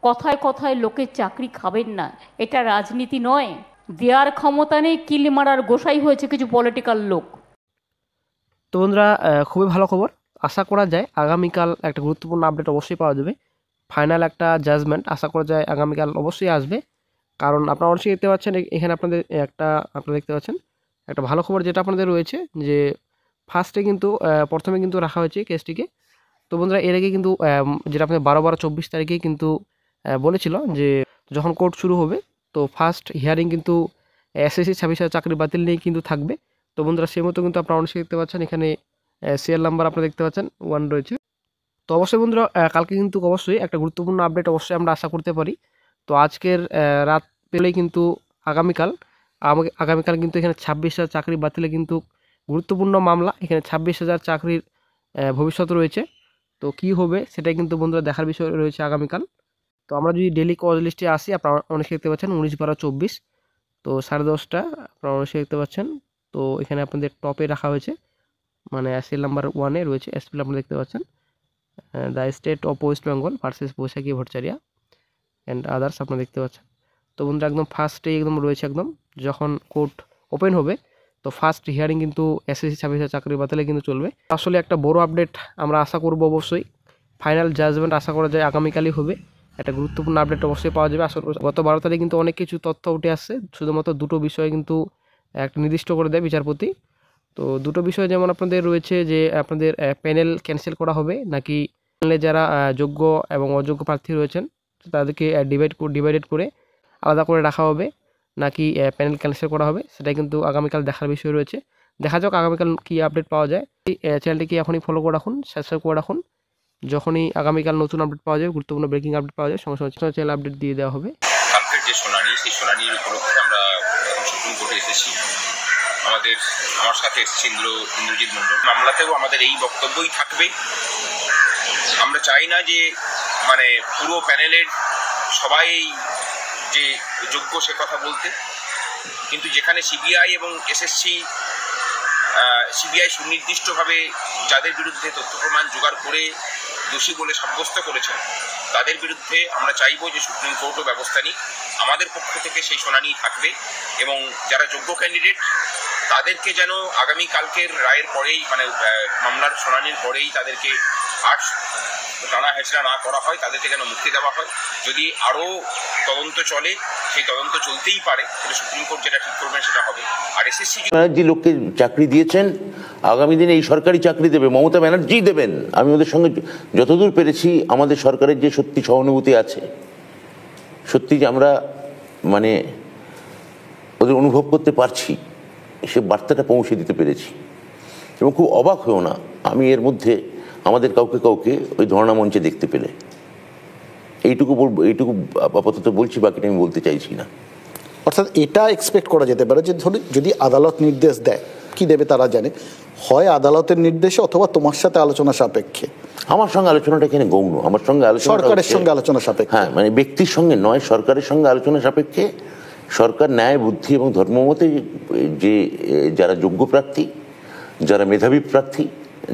কথায় কথায় লোকের চাকরি খাবেন না, এটা রাজনীতি নয়। দেওয়ার ক্ষমতা নেই, কিল মারার গোসাই হয়েছে কিছু পলিটিক্যাল লোক। তো বন্ধুরা, খুবই ভালো খবর। আশা করা যায় আগামীকাল একটা গুরুত্বপূর্ণ আপডেট অবশ্যই পাওয়া যাবে। ফাইনাল একটা জাজমেন্ট আশা করা যায় আগামীকাল অবশ্যই আসবে। কারণ আপনারা অবশ্যই দেখতে পাচ্ছেন এখানে আপনারা দেখতে পাচ্ছেন একটা ভালো খবর যেটা আপনাদের রয়েছে, যে ফার্স্টে কিন্তু প্রথমে কিন্তু রাখা হয়েছে কেসটিকে। তো বন্ধুরা, এর আগে কিন্তু যেটা আপনাদের 12/12/24 তারিখে কিন্তু বলেছিল যে যখন কোর্ট শুরু হবে তো ফার্স্ট হিয়ারিং কিন্তু এসএসসি 26,000 চাকরি বাতিল নিয়ে কিন্তু থাকবে। তো বন্ধুরা, সেই মতো কিন্তু আপনারা অবশ্যই দেখতে পাচ্ছেন এখানে সিরিয়াল নাম্বার আপনারা দেখতে পাচ্ছেন 1 রয়েছে। তো অবশ্যই বন্ধুরা, কালকে কিন্তু অবশ্যই একটা গুরুত্বপূর্ণ আপডেট অবশ্যই আমরা আশা করতে পারি। তো আজকের রাত পেলেই কিন্তু আগামীকাল কিন্তু এখানে 26,000 চাকরি বাতিলে কিন্তু গুরুত্বপূর্ণ মামলা। এখানে 26,000 চাকরির ভবিষ্যৎ রয়েছে। তো কি হবে সেটাই কিন্তু বন্ধুরা দেখার বিষয় রয়েছে আগামীকাল। তো আমরা যদি ডেলি কজ লিস্টে আসি, আপনারা অনেকে দেখতে পাচ্ছেন 19/12/24, তো 10:30 আপনারা অনেকে দেখতে পাচ্ছেন। তো এখানে আপনাদের টপে রাখা হয়েছে, মানে সিরিয়াল নাম্বার 1-এ রয়েছে এসপিএল আপনারা দেখতে পাচ্ছেন, the state of West Bengal versus Baishakhi Bhattacharya and others আপনারা দেখতে পাচ্ছেন। তো বন্ধুরা, একদম ফার্স্টেই একদম রয়েছে, একদম যখন কোর্ট ওপেন হবে তো ফার্স্ট হিয়ারিং কিন্তু এসএসসি 26,000 চাকরি বাতিলে কিন্তু চলবে। আসলে একটা বড় আপডেট আমরা আশা করব অবশ্যই। ফাইনাল জাজমেন্ট আশা করা যায় আগামীকালই হবে। একটা গুরুত্বপূর্ণ আপডেট অবশ্যই পাওয়া যাবে। আসলে গত 12 তারিখে কিন্তু অনেক কিছু তথ্য উঠে আসছে, শুধুমাত্র দুটো বিষয়ে কিন্তু একটা নির্দিষ্ট করে দেয় বিচারপতি। তো দুটো বিষয় যেমন আপনাদের রয়েছে যে আপনাদের প্যানেল ক্যান্সেল করা হবে, নাকি প্যানেলে যারা যোগ্য এবং অযোগ্য প্রার্থী রয়েছেন তাদেরকে ডিভাইডেড করে আলাদা করে রাখা হবে, নাকি প্যানেল ক্যান্সেল করা হবে, সেটাই কিন্তু আগামীকাল দেখার বিষয় রয়েছে। দেখা যাক আগামীকাল কী আপডেট পাওয়া যায়। এই চ্যানেলটিকে এখনই ফলো করে রাখুন, সাবস্ক্রাইব করে রাখুন। যখনই আগামীকাল নতুন আপডেট পাওয়া যাবে, গুরুত্বপূর্ণ ব্রেকিং আপডেট পাওয়া যায়, সঙ্গে সঙ্গে চ্যানেল আপডেট দিয়ে দেওয়া হবে। কালকের যে শুনানি, সেই শুনানির উপলক্ষে আমরা এখন সুপ্রিম কোর্টে এসেছি। আমার সাথে এসেছে ইন্দ্রজিৎ মণ্ডল। মামলাতেও আমাদের এই বক্তব্যই থাকবে। আমরা চাই না যে মানে পুরো প্যানেলের সবাই যে যোগ্য সে কথা বলতে, কিন্তু যেখানে সিবিআই এবং এসএসসি সিবিআই সুনির্দিষ্টভাবে যাদের বিরুদ্ধে তথ্য প্রমাণ জোগাড় করে দোষী বলে সাব্যস্ত করেছেন তাদের বিরুদ্ধে আমরা চাইবো যে সুপ্রিম কোর্টও ব্যবস্থা নিক। আমাদের পক্ষ থেকে সেই শুনানি থাকবে এবং যারা যোগ্য ক্যান্ডিডেট তাদেরকে যেন আগামী কালকের রায়ের পরেই, মানে মামলার শুনানির পরেই তাদেরকে আর টানা হেঁচড়া না করা হয়, তাদেরকে যেন মুক্তি দেওয়া হয়। যদি আরও তদন্ত চলে, সেই তদন্ত চলতেই পারে, কিন্তু সুপ্রিম কোর্ট যেটা ঠিক করবেন সেটা হবে। আর এসএসসি যে লোককে চাকরি দিয়েছেন আগামী দিনে এই সরকারি চাকরি দেবে, মমতা ব্যানার্জি দেবেন। আমি ওদের সঙ্গে যতদূর পেরেছি আমাদের সরকারের যে সত্যি সহানুভূতি আছে, সত্যি যে আমরা মানে ওদের অনুভব করতে পারছি, সে বার্তাটা পৌঁছে দিতে পেরেছি। এবং খুব অবাক হয়েও না আমি এর মধ্যে আমাদের কাউকে ওই ধর্ণা মঞ্চে দেখতে পেলে। এইটুকু আপাতত বলছি, বাকিটা আমি বলতে চাইছি না। অর্থাৎ এটা এক্সপেক্ট করা যেতে পারে যে ধরুন যদি আদালত নির্দেশ দেয়, কি দেবে তারা জানে, হয় আদালতের নির্দেশে অথবা তোমার সাথে আলোচনা সাপেক্ষে। আমার সঙ্গে আলোচনাটা এখানে গৌণ, আমার সঙ্গে সরকারের সঙ্গে আলোচনা সাপেক্ষে। হ্যাঁ, মানে ব্যক্তির সঙ্গে নয়, সরকারের সঙ্গে আলোচনা সাপেক্ষে। সরকার ন্যায়, বুদ্ধি এবং ধর্মমতে যে যারা যোগ্য প্রার্থী, যারা মেধাবী প্রার্থী,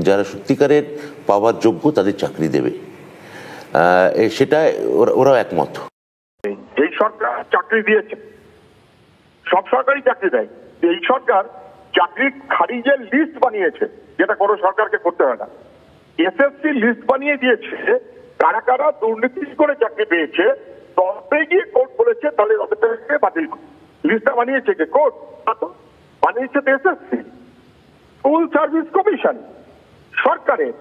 যারা সত্যিকারের পাওয়ার যোগ্য তাদের চাকরি দেবে, সেটা ওরাও একমত। এই সরকার চাকরি দিয়েছে, সব সরকারি চাকরি দেয়। এই সরকার চাকরির খারিজের লিস্ট বানিয়েছে, যেটা কোনো সরকারকে করতে হয় না। এসএসসি লিস্ট বানিয়ে দিয়েছে কারা কারা দুর্নীতি করে চাকরি পেয়েছে, তবে গিয়ে কোর্ট বলেছে তাহলে ওদেরকে বাতিল করো। লিস্টটা বানিয়েছে কে? কোর্ট বানিয়েছে তো এসএসসি। স্কুল সার্ভিস কমিশন সরকারের।